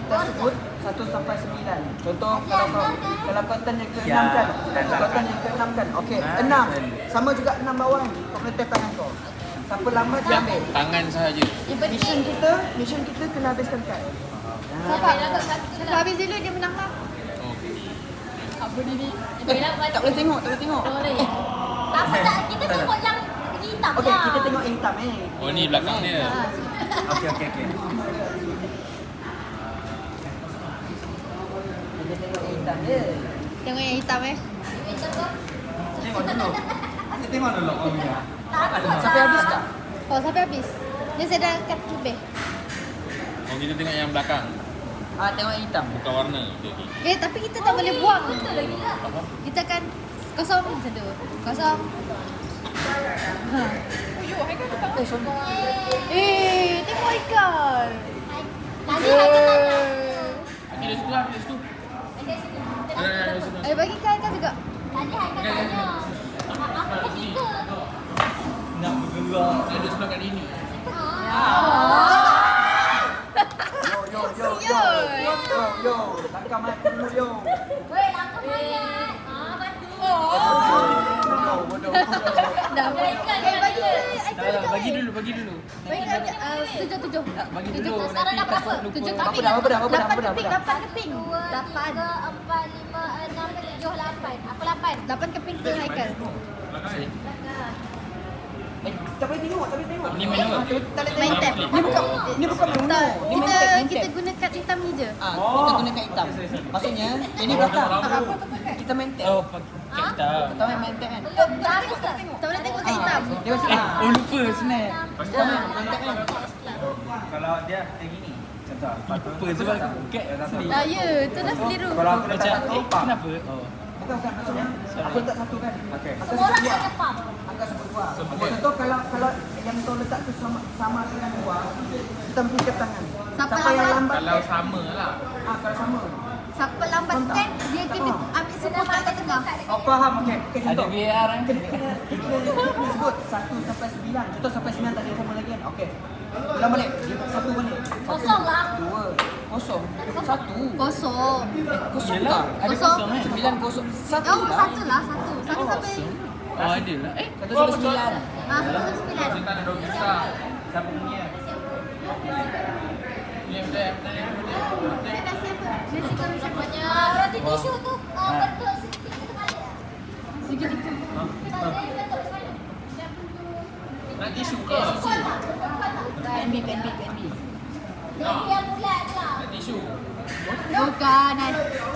kita sebut 1 sampai 9. Contoh kalau konten yang ke-6 kan. Konten yang ke-6 kan. Okey, 6. Sama juga 6 bawah ni. Kau kena tap tangan kau. Siapa lambat dia ambil. Tangan sahaja. Mission kita kena habiskan kad. Kalau habis dulu dia menang lah. Apa ni? Tak boleh tengok. Tak apa tak, kita tengok yang hitam Okey, lah. kita tengok yang hitam Oh ni belakang dia. Okey. Kita tengok yang hitam dia. Tengok yang hitam Tengok dulu. Tengok dulu kau punya. Sampai habis tak? Oh sampai habis. Dia sedang kat lebih. Oh kita tengok yang belakang. Tengok yang hitam. Bukan warna. Okey. Tapi kita tak boleh buang. Betul lagi lah. Apa? Kita kan kosong macam tu. Kosong. Tengok Haikal. Tadi Haikal tanya. Pergi dari situ lah, pergi dari situ. Dari situ. Bagi Haikal juga. Tadi Haikal tanya. Apa ketiga? Nak bergerak. Saya ada sebelah kat ini. Yo, langkah mat dulu yo. Weh, langkah mayat. Batu. Bodoh. Dah bagi Haikal. Bagi dulu. Bagi tujuh. Bagi dulu. Sekarang dah berapa? 7 keping. Apa dah? 8 keping. 2, 3, 4, 5, 6, 7, 8. Apa 8? 8 keping ke Haikal. Tak boleh tengok. Ni menu apa? Main tab. Ni bukan menu. Kita guna kad hitam ni je. Kita gunakan hitam. Maksudnya ini belakang. Kita main tab. Oh, pakai kita. Kita main tab kan. Belum. Dah habis ke? Tak boleh tengok kad hitam. Dia macam Lupa snap. kita main tab kan. Kalau dia kayak gini. Contoh. Lupa sebab kat sini. Ya, tu dah keliru. Kalau aku letak Macam, satu, kenapa? Oh. Bukan maksudnya. Aku letak satu kan. Okey. Semua orang kena faham. Angka sebut dua. Contoh kalau yang kau letak tu sama dengan dua, kita mesti ikat tangan. Siapa Siapa yang lambat? lambat? Kalau sama lah. Kalau sama. Siapa lambat kan dia kena ambil semua kat tengah. Oh faham, okey. Okey Ada contoh. VAR kan? Kena sebut 1 sampai 9. Contoh sampai 9 tak ada sama lagi kan. Okey. Ulang balik. 1 balik. Kosong lah. 2 kosong. 1 Kosong. kosong Yelah, tak? ada Kosong. kosong kan? 9 kosong. 1 Oh, satu lah. Satu sampai. Oh, ada lah. 1 sampai 9. Satu sampai 9. Kita ada dua besar. Siapa punya? Ni betul. Roti tisu tu bentuk sedikit itu balik. Sikit itu. Nak tisu ke? PNB. Jadi yang bulat tu lah. Nak tisu. Bukan.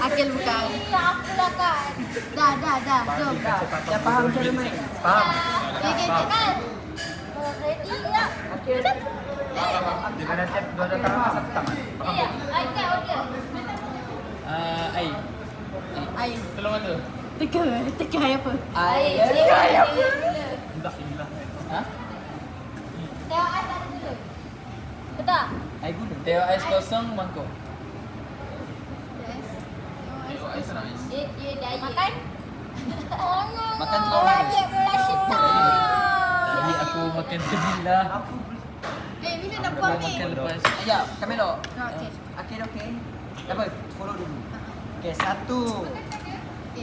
Akil bukan. Yang aku lah kan. Dah. Jom. Dah faham cara main. Faham? Okay. Kan? Ready tak? Okey. Dia kena tap dua-dua tangan satu tangan. Ya, Haikal okey. Air. Air. Tolong ada. Teka air apa? Air. Enggak. Ha? Tengok ais ada dulu. Betul? Air gula. Tengok ais kosong mangkuk. Tengok ais nak ais. Dia dah makan. Oh no. Makan telur Orang rebus. dia blush Tadi aku makan tebilah. Bila nak buang ni? Makan lepas. Ya, Kamelo. Okey. Okey. Apa? Follow dulu. Okey, 1.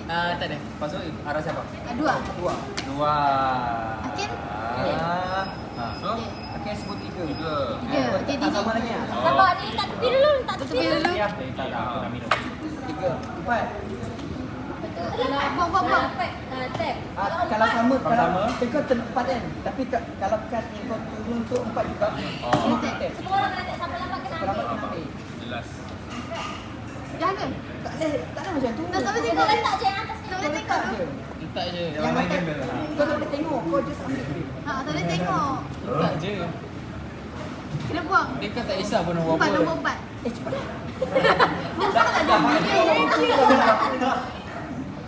Tak ada. Pasal arah siapa? 2. 2. 2. Akil? So, Okey, sebut 3. 3. 3. Okey, Tak sama lagi ah. Sabar, ni tak tepi dulu, tak tepi Tepi dulu. Ya, tak ada aku nak minum. 3. 4. Buang. Tap. Kalau sama, Kalau sama. Kau tempat kan. Tapi kalau kad yang kau turun tu 4 juga. Oh. Tap. Semua orang kena tap, siapa lambat kena Kalau ambil. kau ambil. Jelas. Jangan. Tak ada macam tu. Tak boleh Kena tengok. letak je yang atas Tak ni. boleh Letak tengok. je. Letak je. Yang makan. Kau tak boleh tengok. Kau just ambil je. Tak boleh tengok. Letak je. Kena buang. Dia kan tak kisah pun nak buat 4 apa. nombor 4. Cepat dah.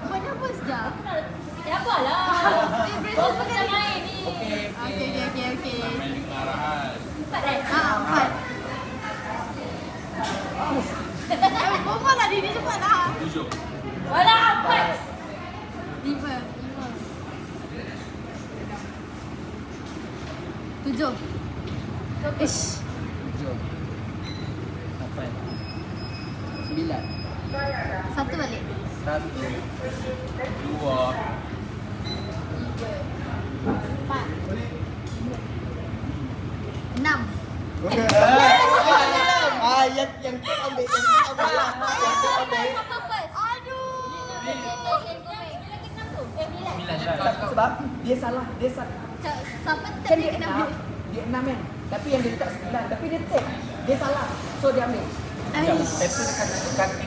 Mana bos dah? Siapa lah? Bracelet pakai ni. Main ni. Okey. Main dengan arahan. 4 eh? 4. Berapa lah dia cepat lah. 7. Walah, 4. 5. 7. Ish. 7. 8. Satu balik. 1, 2. 4. 6. yang tu ambil, yang tu ambil. Yang tu ambil. Siapa first? Aduh. Sebab dia salah, Siapa Kan tak dia dia kena 6, ambil? dia 6 kan. Tapi yang dia letak 9, tapi dia tag. Dia salah. So dia ambil. Aish. Lepas tu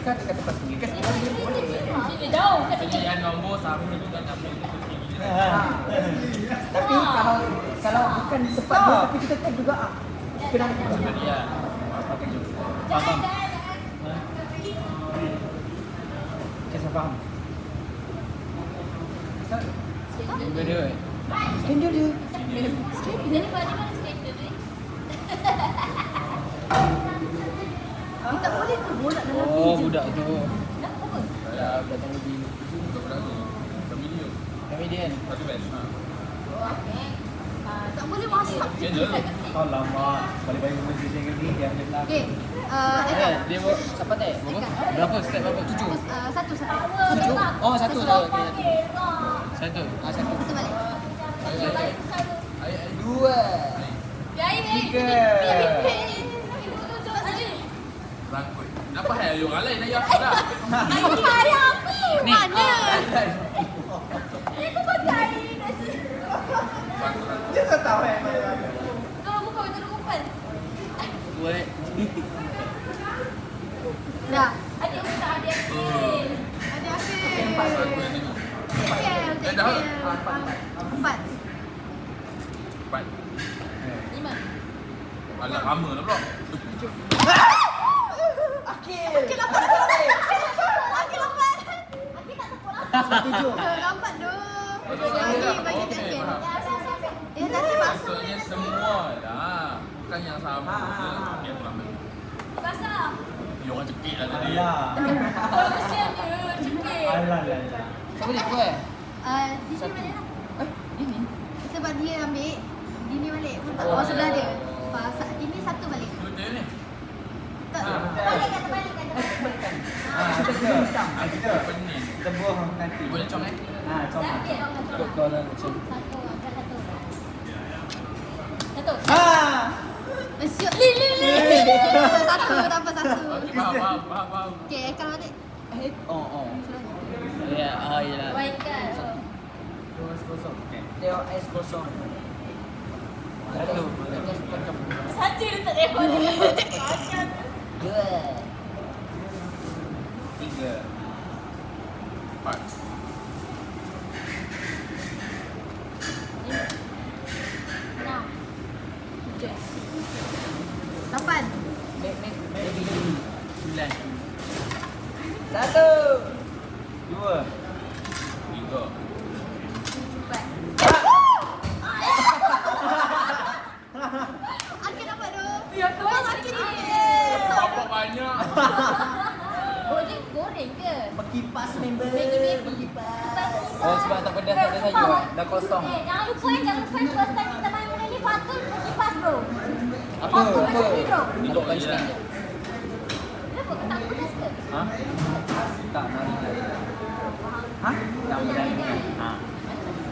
dekat tempat sendiri. Kan sekarang dia boleh. Sini jauh kat Jadi yang nombor sama juga nombor itu tinggi. Tapi kalau bukan tempat dia, tapi kita tag juga ah. Kena. Dia. Jangan. Okay, saya faham. Juga dia. Skandal dia. Jadi mana skandal ni? Kita tak boleh ke bola dalam Oh, meja? budak tu. Kenapa? Ya, datang lebih. Itu bukan budak tu. Comedian. Comedian. Satu best. Ha. Okey. Tak boleh masak. Macam je. Kau lama. Balik-balik rumah dia dengan ni, dia ambil lagi. Okey. Eka. Dia buat siapa tak? Berapa step berapa? 7. Satu. 7. Oh, satu dah. Okey. Satu. Satu. Satu balik. Ayo. 2. Rangkut. Kenapa hai orang lain nak apa dah? Ni. Mana? Aku pakai nasi. Dia tak tahu eh. Kau buka betul kumpulan. Buat. Dah. Adik ustaz, adik. Ada apa? Eh, dah. 4. 4. 5. Alah lama dah pula. Akil. Akil lambat. Adik tak tepuk lah. 7. Lambat doh. Bagi Akil. Ya, tadi masuk. Maksudnya semua dah. Bukan yang sama je. Dia tu lama. Basah. Dia orang cekik lah tadi. Alah. Oh, kesian dia. Cekik. Alah. Siapa dia kau eh? Dini balik lah. Ini. Sebab dia ambil Dini balik. Oh, sebelah dia. Dini satu balik. Tu dia ni. Tak. Balik kata balik. Kita kena hitam. Kita Pening. kita buang nanti. Boleh cong eh? Cong. Dah ambil orang satu. Kau lah macam. Satu, angkat satu. Satu. Syuk. Satu, tanpa satu. Okey, faham. Okey, Ekal balik. Oh. Ya, iyalah. Baikkan. Tengok ais kosong. Satu. Saja dia tak tengok dia. Macam. 2. 3. 4. Enam. 8. Maybe. 9. 1. 2. 3. Empat. Akil dapat doh. Ya, kau Akil ni. Apa banyak? Oh, dia goreng ke? Berkipas member. Maggi. Berkipas. Oh, sebab tak pedas tak ada sayur. Dah kosong. Jangan lupa first time kita main benda ni Fatul berkipas bro. Apa? Fatul macam ni bro. Ni kau kan sikit. Kenapa? Kau tak pedas ke? Ha? Tak nak. Ha? Tak berani. Ha.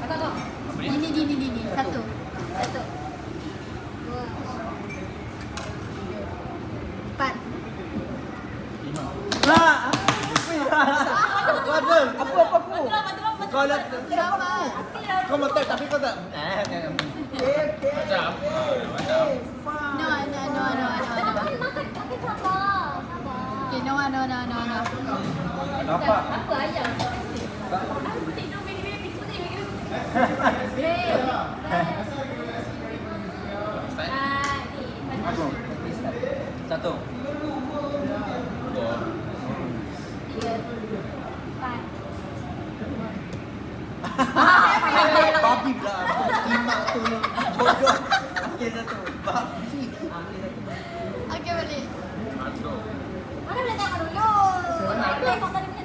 Kau. Dini. Satu. Satu. Dua. 4. 5. Padahal apa? Kau dah Dapat. kau mau tag tapi kau tak. Okay. Macam apa? Macam. No. Makan sabar. Okay, no. Dapat. Apa ayam? Aku tidur baby. Start. Apa? 1. 2. 3. 4. Babi pula. Imak tu bodoh. Okey satu. Babi. Okey satu. Okey balik. Satu. Mana boleh tengok dulu? Mana? Tengok tadi punya